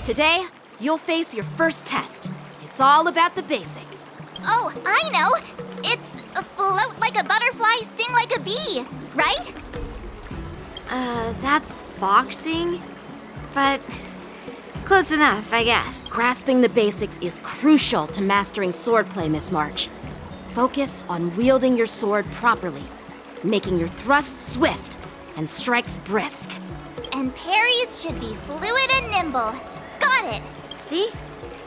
Today, you'll face your first test. It's all about the basics. Oh, I know! It's float like a butterfly, sting like a bee, right? That's boxing? But close enough, I guess. Grasping the basics is crucial to mastering swordplay, Miss March. Focus on wielding your sword properly, making your thrusts swift and strikes brisk. And parries should be fluid and nimble. Got it! See?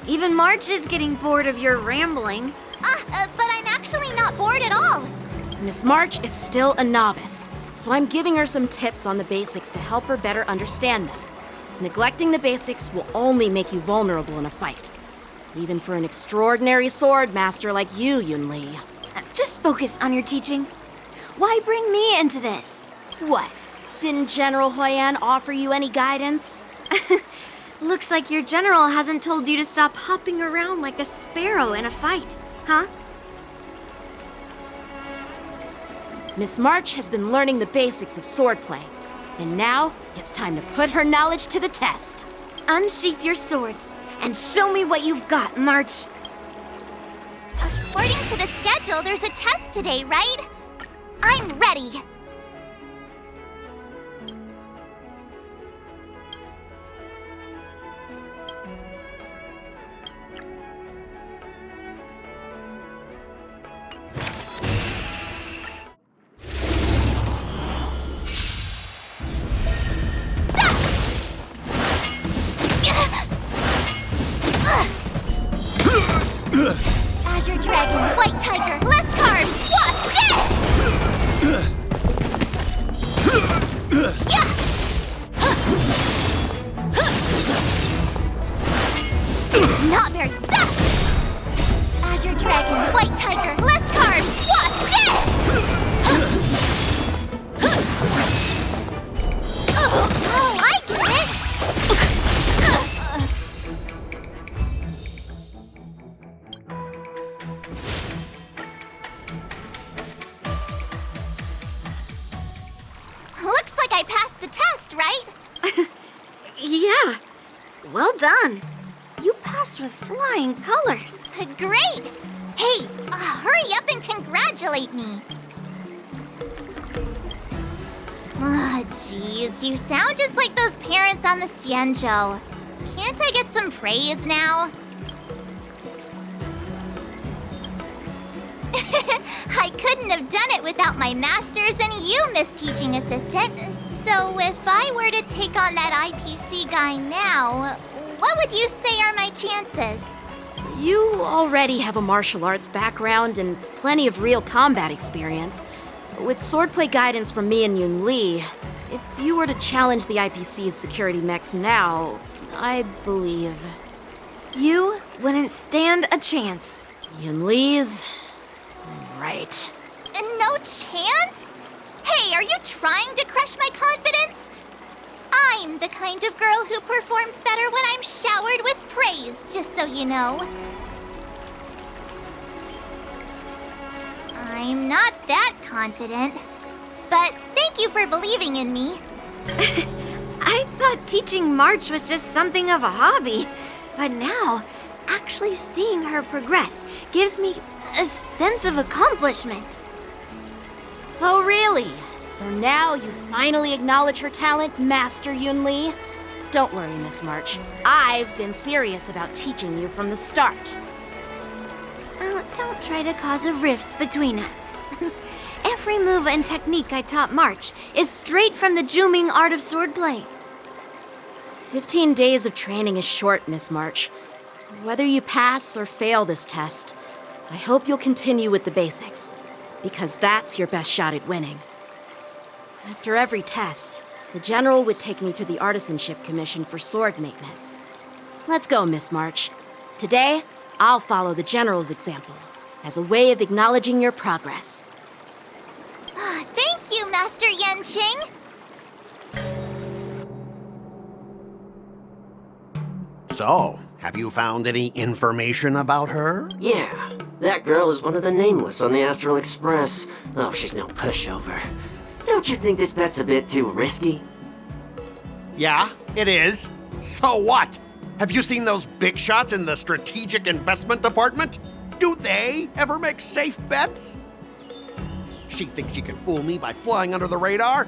Even March is getting bored of your rambling. But I'm actually not bored at all. Miss March is still a novice, so I'm giving her some tips on the basics to help her better understand them. Neglecting the basics will only make you vulnerable in a fight. Even for an extraordinary sword master like you, Yunli. Just focus on your teaching. Why bring me into this? What? Didn't General Huyan offer you any guidance? Looks like your general hasn't told you to stop hopping around like a sparrow in a fight, huh? Miss March has been learning the basics of swordplay, and now it's time to put her knowledge to the test. Unsheath your swords and show me what you've got, March. According to the schedule, there's a test today, right? I'm ready. Azure Dragon, White Tiger, less carbs, watch this! Yeah! Not very fast! Azure Dragon, White Tiger, less carbs, watch this! Oh, I get it! Looks like I passed the test, right? Yeah. Well done. You passed with flying colors. Great! Hey, hurry up and congratulate me. Jeez, you sound just like those parents on the Xianzhou. Can't I get some praise now? I couldn't have done it without my masters and you, Miss Teaching Assistant. So if I were to take on that IPC guy now, what would you say are my chances? You already have a martial arts background and plenty of real combat experience. With swordplay guidance from me and Yunli, if you were to challenge the IPC's security mechs now, I believe... You wouldn't stand a chance. Yunli's... right. No chance? Hey, are you trying to crush my confidence? I'm the kind of girl who performs better when I'm showered with praise, just so you know. I'm not that confident, but thank you for believing in me. I thought teaching March was just something of a hobby, but now, actually seeing her progress gives me a sense of accomplishment. Oh, really? So now you finally acknowledge her talent, Master Yunli? Don't worry, Miss March. I've been serious about teaching you from the start. Oh, don't try to cause a rift between us. Every move and technique I taught March is straight from the Juming art of swordplay. 15 days of training is short, Miss March. Whether you pass or fail this test, I hope you'll continue with the basics, because that's your best shot at winning. After every test, the General would take me to the Artisanship Commission for sword maintenance. Let's go, Miss March. Today, I'll follow the General's example as a way of acknowledging your progress. Thank you, Master Yanqing. So, have you found any information about her? Yeah, that girl is one of the nameless on the Astral Express. Oh, she's no pushover. Don't you think this bet's a bit too risky? Yeah, it is. So what? Have you seen those big shots in the strategic investment department? Do they ever make safe bets? She thinks she can fool me by flying under the radar?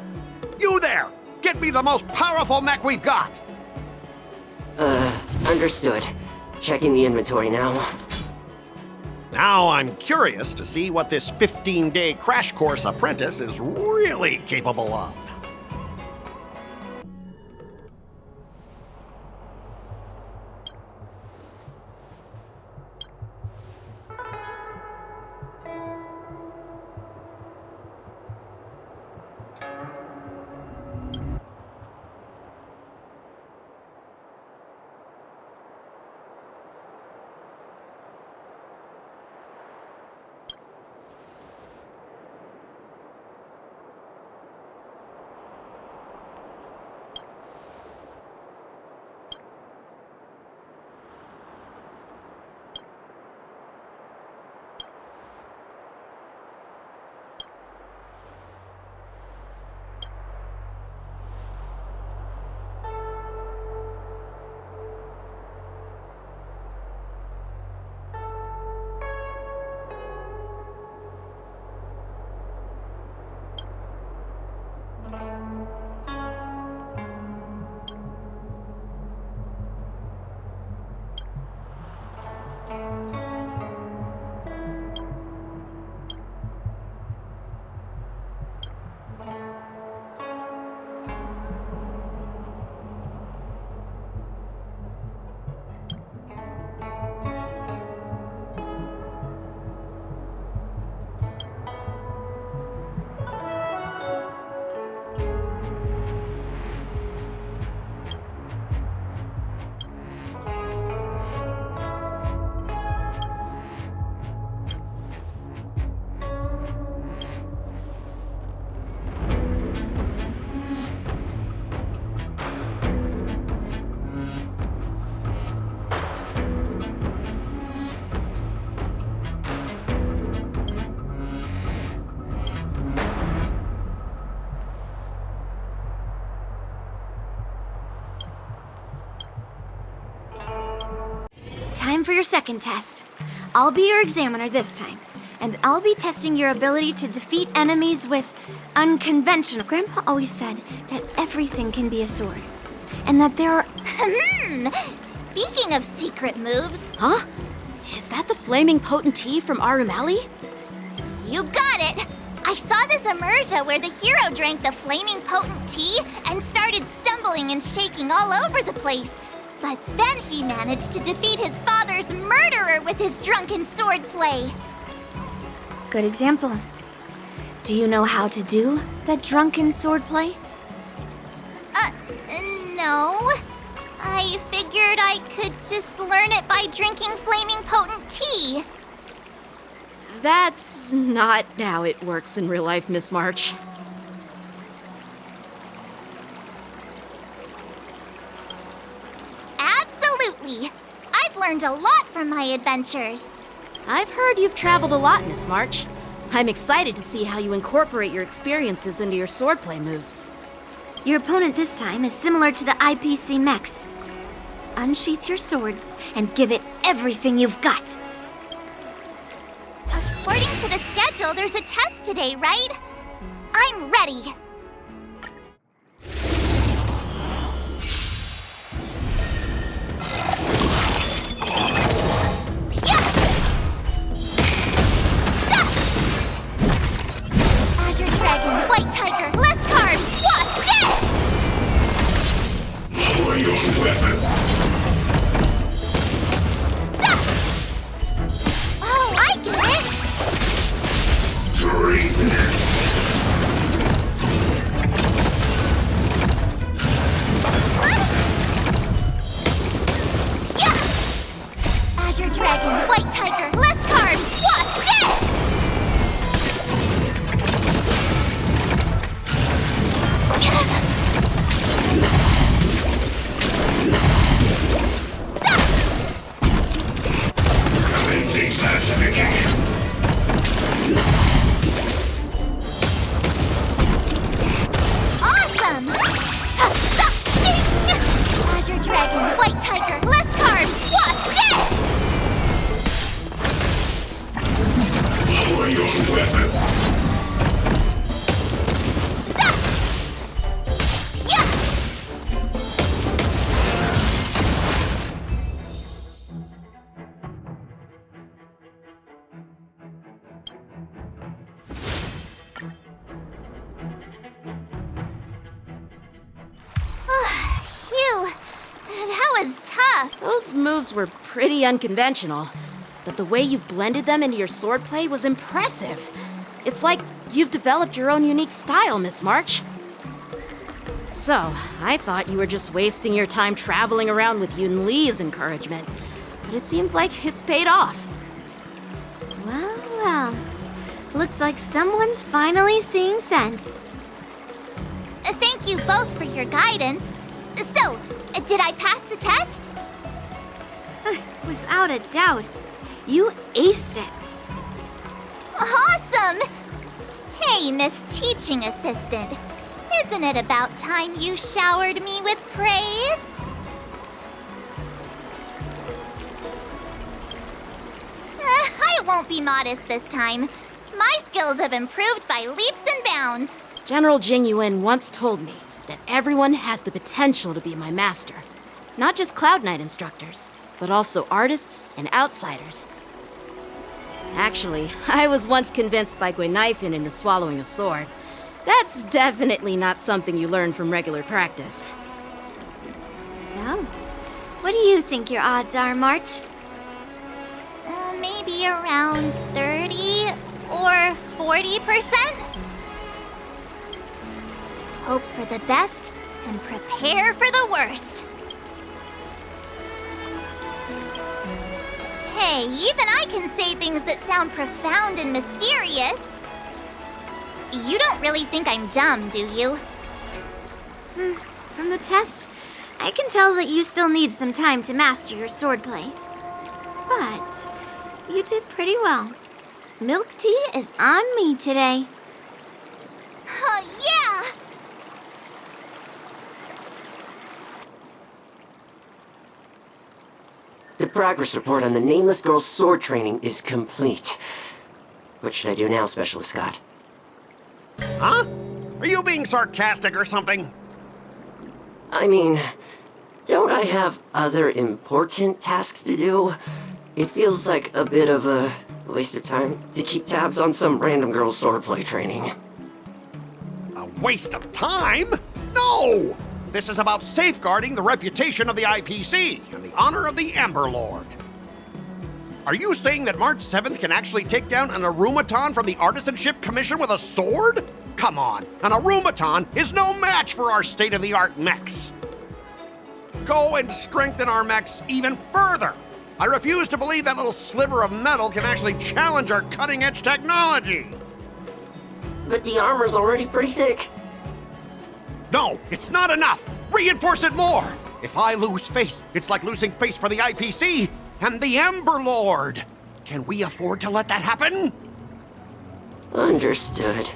You there! Get me the most powerful mech we've got! Understood. Checking the inventory now. Now I'm curious to see what this 15-day crash course apprentice is really capable of. Time for your second test. I'll be your examiner this time, and I'll be testing your ability to defeat enemies with unconventional. Grandpa always said that everything can be a sword, and that there are... Speaking of secret moves, Huh? Is that the flaming potentee from Arumali? you got it! I saw this immersion where the hero drank the flaming potent tea and started stumbling and shaking all over the place. But then he managed to defeat his father's murderer with his drunken swordplay. Good example. Do you know how to do that drunken swordplay? No. I figured I could just learn it by drinking flaming potent tea. That's not how it works in real life, Miss March. Absolutely. I've learned a lot from my adventures. I've heard you've traveled a lot, Miss March. I'm excited to see how you incorporate your experiences into your swordplay moves. Your opponent this time is similar to the IPC mechs. Unsheath your swords and give it everything you've got. According to the schedule, there's a test today, right? I'm ready. Azure Dragon, White Tiger, less carbs, watch this! Oh, I get it! Azure Dragon, White Tiger, less carbs, watch this! stuff. Those moves were pretty unconventional, but the way you've blended them into your swordplay was impressive. It's like you've developed your own unique style, Miss March. So, I thought you were just wasting your time traveling around with Yun Li's encouragement, but it seems like it's paid off. Well, well. Looks like someone's finally seeing sense. Thank you both for your guidance. So, did I pass the test? Without a doubt. You aced it. Awesome! Hey, Miss Teaching Assistant. Isn't it about time you showered me with praise? I won't be modest this time. My skills have improved by leaps and bounds. General Jingyuan once told me that everyone has the potential to be my master. Not just Cloud Knight instructors, but also artists and outsiders. Actually, I was once convinced by Guinifin into swallowing a sword. That's definitely not something you learn from regular practice. So, what do you think your odds are, March? Maybe around 30 or 40%? Hope for the best and prepare for the worst. Hey, even I can say things that sound profound and mysterious. You don't really think I'm dumb, do you? From the test, I can tell that you still need some time to master your swordplay. But you did pretty well. Milk tea is on me today. Yeah! The progress report on the Nameless Girl's sword training is complete. What should I do now, Specialist Scott? Huh? Are you being sarcastic or something? I mean, don't I have other important tasks to do? It feels like a bit of a waste of time to keep tabs on some random girl's swordplay training. A waste of time? No! This is about safeguarding the reputation of the IPC and the honor of the Ember Lord. Are you saying that March 7th can actually take down an Arumaton from the Artisanship Commission with a sword? Come on, an Arumaton is no match for our state-of-the-art mechs. Go and strengthen our mechs even further. I refuse to believe that little sliver of metal can actually challenge our cutting-edge technology. But the armor's already pretty thick. No, it's not enough. Reinforce it more. If I lose face, it's like losing face for the IPC and the Ember Lord. Can we afford to let that happen? Understood.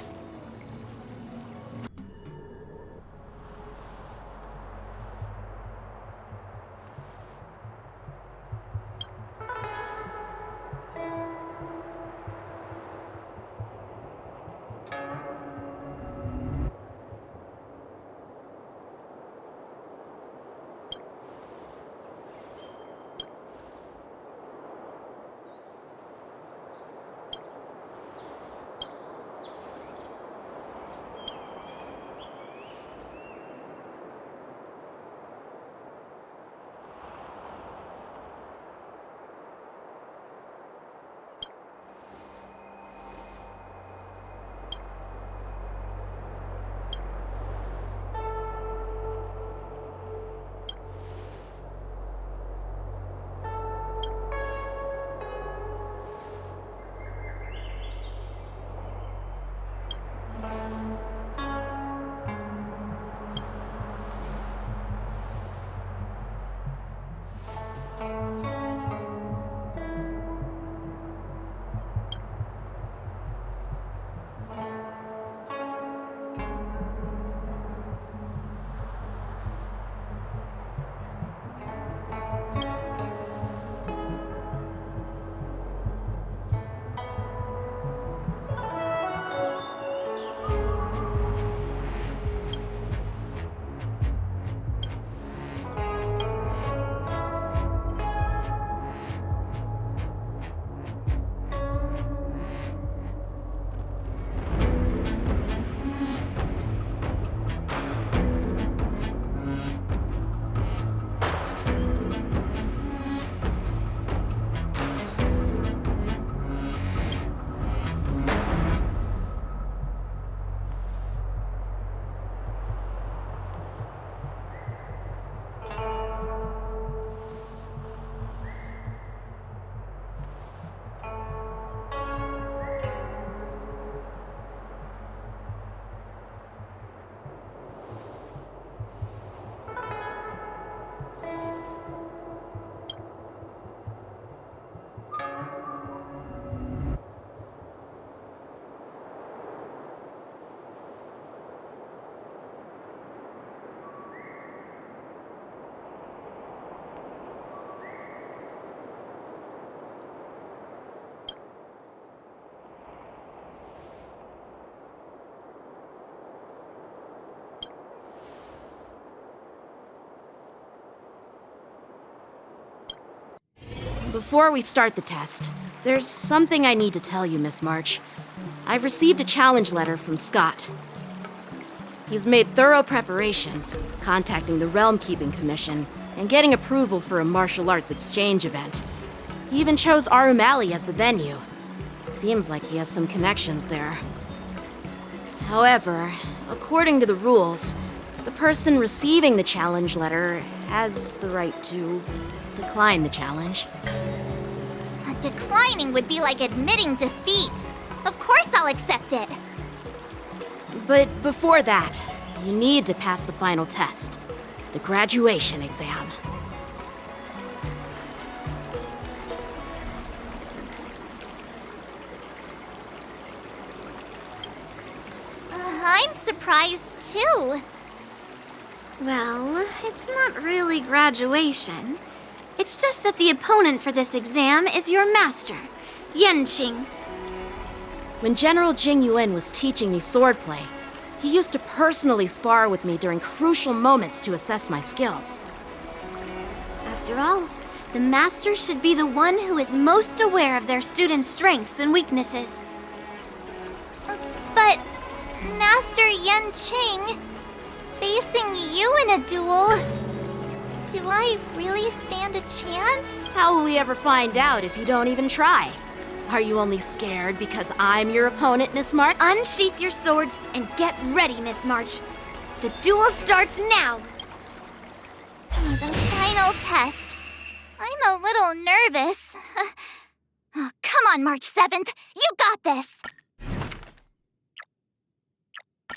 Before we start the test, there's something I need to tell you, Miss March. I've received a challenge letter from Scott. He's made thorough preparations, contacting the Realm Keeping Commission and getting approval for a martial arts exchange event. He even chose Arumali as the venue. Seems like he has some connections there. However, according to the rules, the person receiving the challenge letter has the right to decline the challenge. Declining would be like admitting defeat. Of course I'll accept it. But before that, you need to pass the final test, the graduation exam. I'm surprised too. Well, it's not really graduation. It's just that the opponent for this exam is your master, Qingque. When General Jing Yuan was teaching me swordplay, he used to personally spar with me during crucial moments to assess my skills. After all, the master should be the one who is most aware of their students' strengths and weaknesses. But, Master Qingque, facing you in a duel, do I really stand a chance? How will we ever find out if you don't even try? Are you only scared because I'm your opponent, Miss March? Unsheath your swords and get ready, Miss March. The duel starts now! The final test. I'm a little nervous. Oh, come on, March 7th. You got this!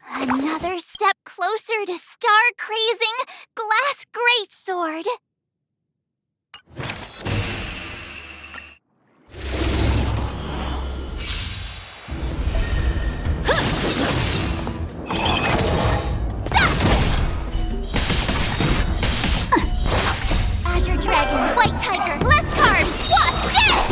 Another step closer to star-crazing glass greatsword. Azure Dragon, White Tiger, less carbs, watch this!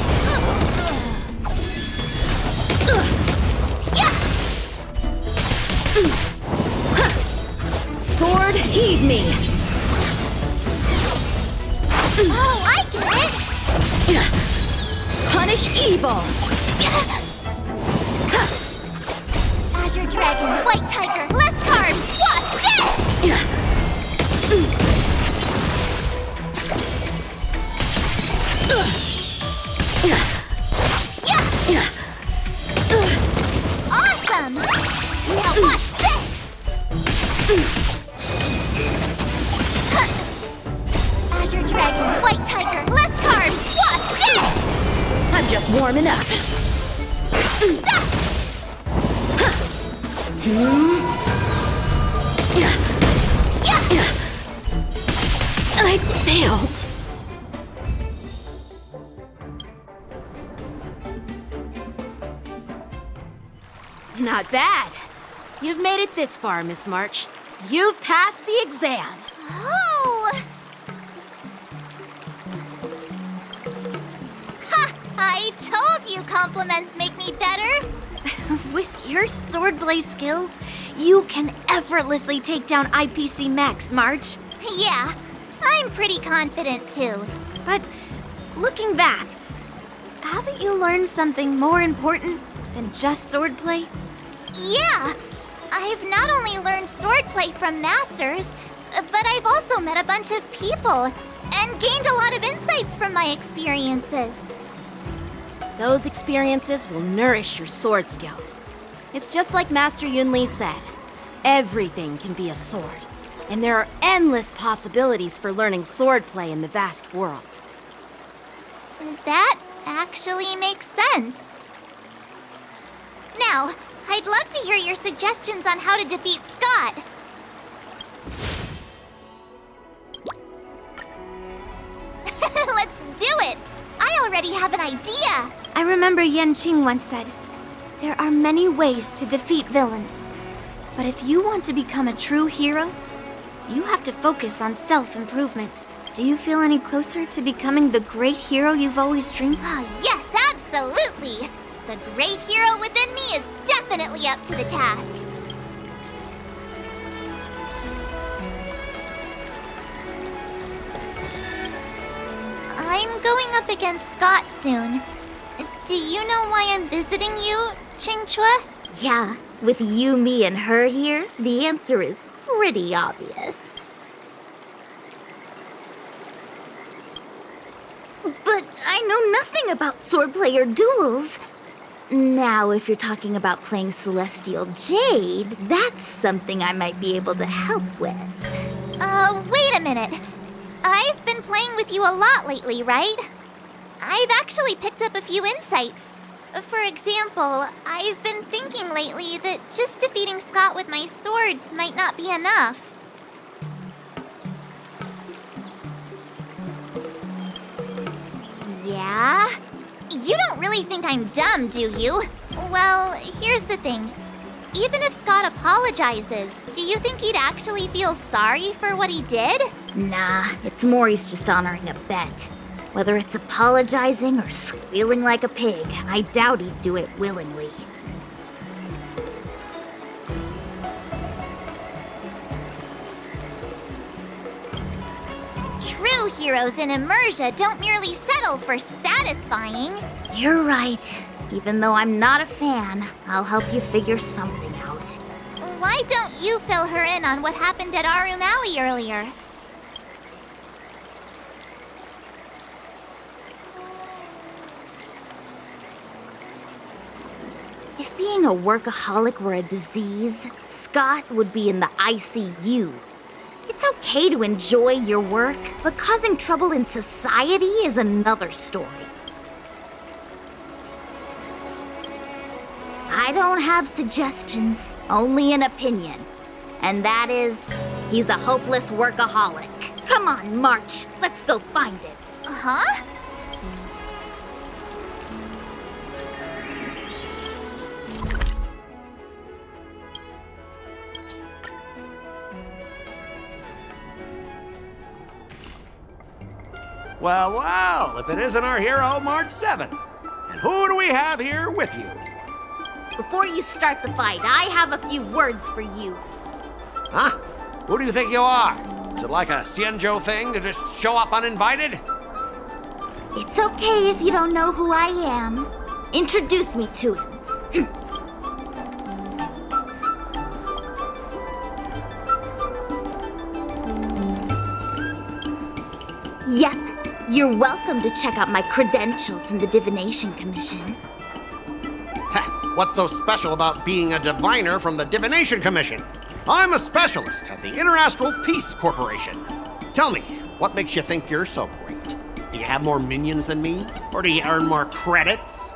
Sword, heed me! Oh, I get it! Punish evil! Azure Dragon, White Tiger, less carbs, watch this! Awesome! Now watch this! Azure Dragon, White Tiger, less carbs, watch this! I'm just warming up. I failed. Not bad. You've made it this far, Miss March. You've passed the exam. Oh! Ha! I told you compliments make me better. With your swordblade skills, you can effortlessly take down IPC Max, March. Yeah, I'm pretty confident too. But looking back, haven't you learned something more important than just swordplay? Yeah, I've not only learned swordplay from masters, but I've also met a bunch of people and gained a lot of insights from my experiences. Those experiences will nourish your sword skills. It's just like Master Yunli said. Everything can be a sword, and there are endless possibilities for learning swordplay in the vast world. That actually makes sense. Now, I'd love to hear your suggestions on how to defeat Scott. Let's do it! I already have an idea! I remember Qingque once said, there are many ways to defeat villains. But if you want to become a true hero, you have to focus on self-improvement. Do you feel any closer to becoming the great hero you've always dreamed? Oh, yes, absolutely! The great hero within me is definitely up to the task. I'm going up against Scott soon. Do you know why I'm visiting you, Qingque? Yeah, with you, me, and her here, the answer is pretty obvious. But I know nothing about swordplay or duels. Now, if you're talking about playing Celestial Jade, that's something I might be able to help with. Wait a minute. I've been playing with you a lot lately, right? I've actually picked up a few insights. For example, I've been thinking lately that just defeating Scott with my swords might not be enough. Yeah? You don't really think I'm dumb, do you? Well, here's the thing. Even if Scott apologizes, do you think he'd actually feel sorry for what he did? Nah, it's more he's just honoring a bet. Whether it's apologizing or squealing like a pig, I doubt he'd do it willingly. True heroes in Immersia don't merely settle for satisfying. You're right. Even though I'm not a fan, I'll help you figure something out. Why don't you fill her in on what happened at Arum Alley earlier? If being a workaholic were a disease, Scott would be in the ICU. It's okay to enjoy your work, but causing trouble in society is another story. I don't have suggestions, only an opinion. And that is, he's a hopeless workaholic. Come on, March, let's go find it. Huh? Well, well, if it isn't our hero, March 7th. And who do we have here with you? Before you start the fight, I have a few words for you. Huh? Who do you think you are? Is it like a Xianzhou thing to just show up uninvited? It's okay if you don't know who I am. Introduce me to him. Yep, you're welcome to check out my credentials in the Divination Commission. Heh, what's so special about being a diviner from the Divination Commission? I'm a specialist at the Interastral Peace Corporation. Tell me, what makes you think you're so great? Do you have more minions than me? Or do you earn more credits?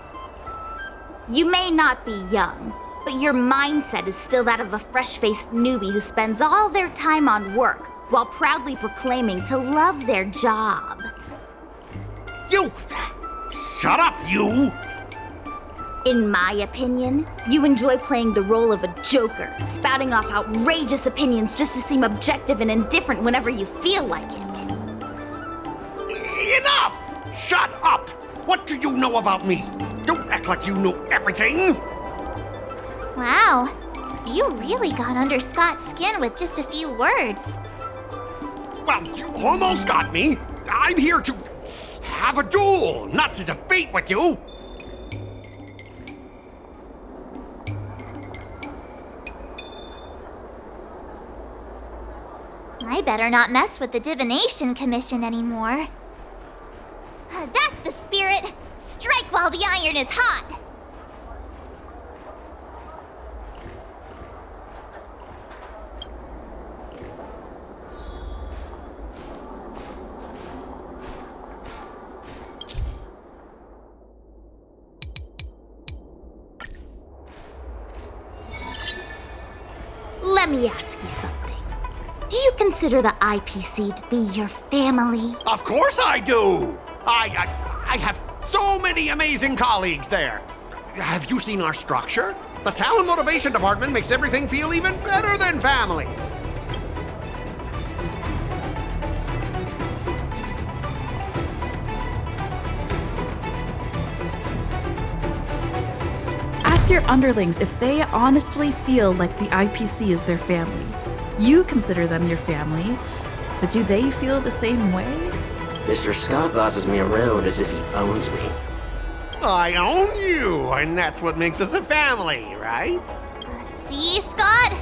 You may not be young, but your mindset is still that of a fresh-faced newbie who spends all their time on work while proudly proclaiming to love their job. You! Shut up, you! In my opinion, you enjoy playing the role of a joker, spouting off outrageous opinions just to seem objective and indifferent whenever you feel like it. Enough! Shut up! What do you know about me? Don't act like you know everything! Wow, you really got under Scott's skin with just a few words. Well, you almost got me. I'm here to have a duel, not to debate with you. I better not mess with the Divination Commission anymore. That's the spirit! Strike while the iron is hot! Let me ask you something. Do you consider the IPC to be your family? Of course I do. I have so many amazing colleagues there. Have you seen our structure? The Talent Motivation Department makes everything feel even better than family. Ask your underlings if they honestly feel like the IPC is their family. You consider them your family, but do they feel the same way? Mr. Scott bosses me around as if he owns me. I own you, and that's what makes us a family, right? See, Scott?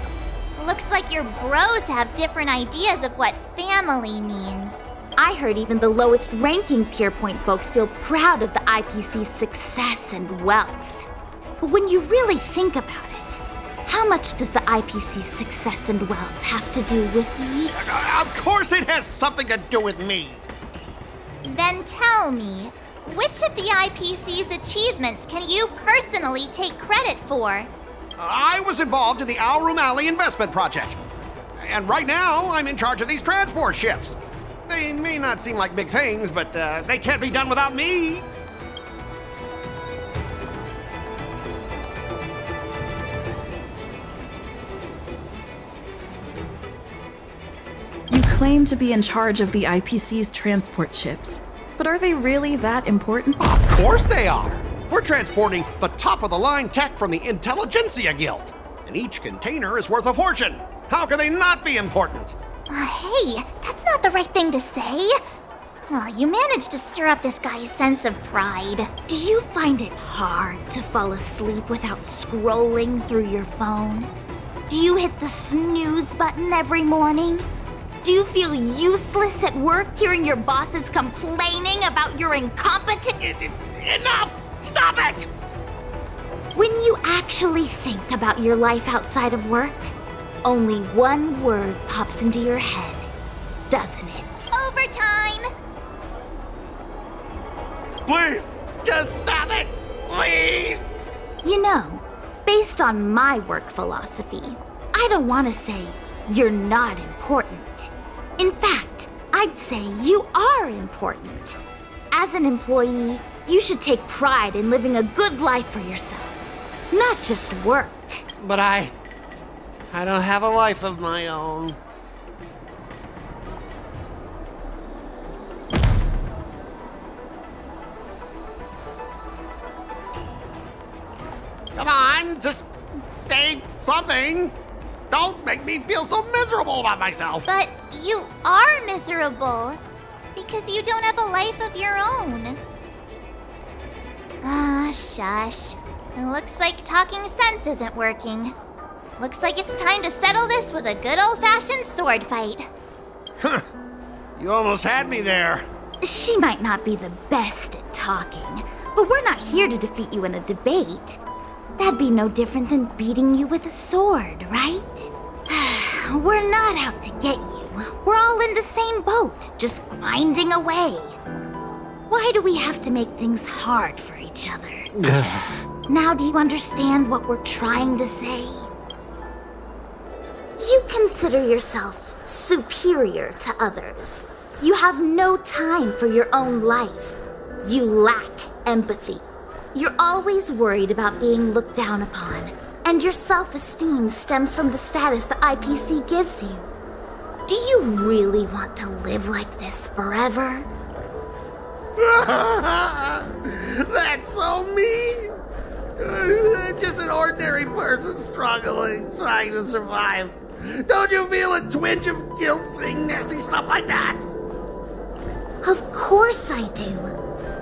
Looks like your bros have different ideas of what family means. I heard even the lowest ranking Pierpoint folks feel proud of the IPC's success and wealth. But when you really think about it, how much does the IPC's success and wealth have to do with you? Of course it has something to do with me. Then tell me, which of the IPC's achievements can you personally take credit for? I was involved in the Alroom Alley investment project. And right now, I'm in charge of these transport ships. They may not seem like big things, but they can't be done without me. You claim to be in charge of the IPC's transport ships, but are they really that important? Of course they are. We're transporting the top-of-the-line tech from the Intelligentsia Guild, and each container is worth a fortune. How can they not be important? Hey, that's not the right thing to say. Oh, you managed to stir up this guy's sense of pride. Do you find it hard to fall asleep without scrolling through your phone? Do you hit the snooze button every morning? Do you feel useless at work hearing your bosses complaining about your incompetence? Enough! Stop it! When you actually think about your life outside of work, only one word pops into your head, doesn't it? Overtime! Please, just stop it! Please! You know, based on my work philosophy, I don't want to say you're not important. In fact, I'd say you are important. As an employee, you should take pride in living a good life for yourself, not just work. But I don't have a life of my own. Come on, just say something. Don't make me feel so miserable about myself. But you are miserable because you don't have a life of your own. Ah, shush. It looks like talking sense isn't working. Looks like it's time to settle this with a good old-fashioned sword fight. Huh. You almost had me there. She might not be the best at talking, but we're not here to defeat you in a debate. That'd be no different than beating you with a sword, right? We're not out to get you. We're all in the same boat, just grinding away. Why do we have to make things hard for each other? Now do you understand what we're trying to say? You consider yourself superior to others. You have no time for your own life. You lack empathy. You're always worried about being looked down upon, and your self-esteem stems from the status the IPC gives you. Do you really want to live like this forever? That's so mean! Just an ordinary person struggling, trying to survive. Don't you feel a twinge of guilt saying nasty stuff like that? Of course I do.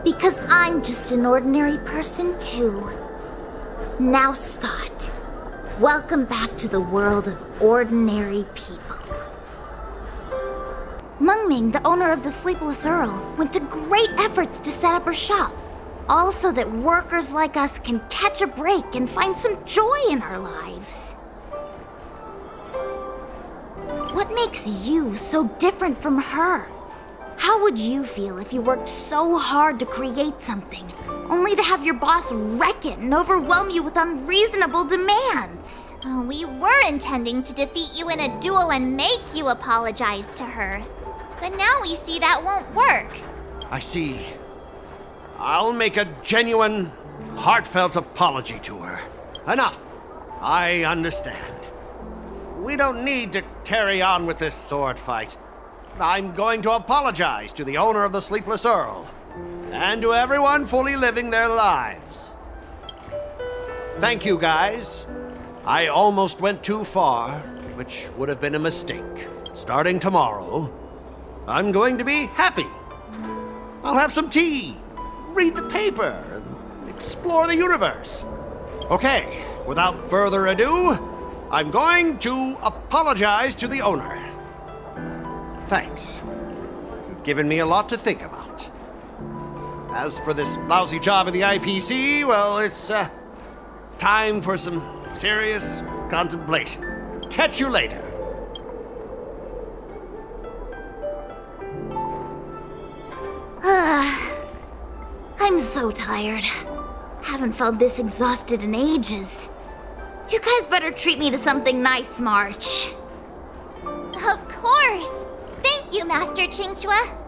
Because I'm just an ordinary person too. Now, Scott, welcome back to the world of ordinary people. Mengming, the owner of the Sleepless Earl, went to great efforts to set up her shop, all so that workers like us can catch a break and find some joy in our lives. What makes you so different from her? How would you feel if you worked so hard to create something, only to have your boss wreck it and overwhelm you with unreasonable demands? Oh, we were intending to defeat you in a duel and make you apologize to her. But now we see that won't work. I see. I'll make a genuine, heartfelt apology to her. Enough. I understand. We don't need to carry on with this sword fight. I'm going to apologize to the owner of the Sleepless Earl, and to everyone fully living their lives. Thank you, guys. I almost went too far, which would have been a mistake. Starting tomorrow, I'm going to be happy. I'll have some tea, read the paper, and explore the universe. Okay, without further ado, I'm going to apologize to the owner. Thanks. You've given me a lot to think about. As for this lousy job in the IPC, well, it's time for some serious contemplation. Catch you later. I'm so tired. Haven't felt this exhausted in ages. You guys better treat me to something nice, March. Of course! Thank you, Master Qingque.